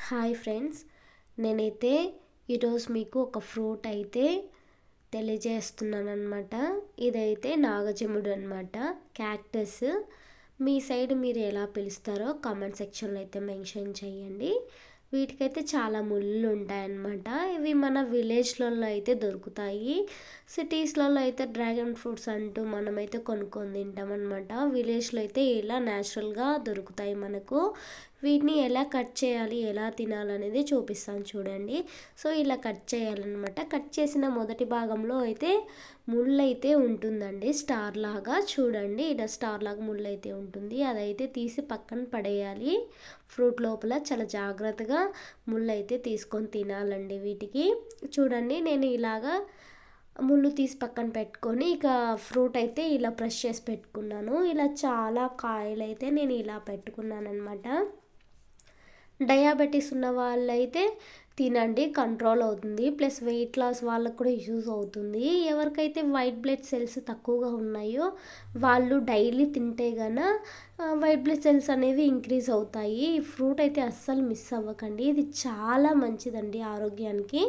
Hi friends, నేనైతే ఈరోజు మీకు ఒక ఫ్రూట్ అయితే తెలియజేస్తున్నాను అనమాట. ఇదైతే నాగజముడు అనమాట, క్యాక్టస్. మీ సైడ్ మీరు ఎలా పిలుస్తారో కామెంట్ సెక్షన్లో అయితే మెన్షన్ చేయండి. వీటికైతే చాలా ముళ్ళు ఉంటాయన్నమాట. ఇవి మన విలేజ్లలో అయితే దొరుకుతాయి. సిటీస్లలో అయితే డ్రాగన్ ఫ్రూట్స్ అంటూ మనమైతే కొనుక్కొని తింటాం అనమాట. విలేజ్లో అయితే ఇలా న్యాచురల్గా దొరుకుతాయి మనకు. వీటిని ఎలా కట్ చేయాలి, ఎలా తినాలనేది చూపిస్తాను చూడండి. సో ఇలా కట్ చేయాలన్నమాట. కట్ చేసిన మొదటి భాగంలో అయితే ముళ్ళు అయితే ఉంటుందండి, స్టార్ లాగా. చూడండి, ఇలా స్టార్ లాగా ముళ్ళు అయితే ఉంటుంది. అదైతే తీసి పక్కన పడేయాలి. ఫ్రూట్ లోపల చాలా జాగ్రత్తగా ముళ్ళు అయితే తీసుకొని తినాలండి వీటికి. చూడండి, నేను ఇలాగా ముళ్ళు తీసి పక్కన పెట్టుకొని ఇక ఫ్రూట్ అయితే ఇలా ప్రెస్ చేసి పెట్టుకున్నాను. ఇలా చాలా కాయలు అయితే నేను ఇలా పెట్టుకున్నాను అనమాట. డయాబెటీస్ ఉన్న వాళ్ళైతే తినండి, కంట్రోల్ అవుతుంది. ప్లస్ వెయిట్ లాస్ వాళ్ళకు కూడా యూజ్ అవుతుంది. ఎవరికైతే వైట్ బ్లడ్ సెల్స్ తక్కువగా ఉన్నాయో వాళ్ళు డైలీ తింటే గన వైట్ బ్లడ్ సెల్స్ అనేవి ఇంక్రీజ్ అవుతాయి. ఈ ఫ్రూట్ అయితే అస్సలు మిస్ అవ్వకండి, ఇది చాలా మంచిదండి ఆరోగ్యానికి.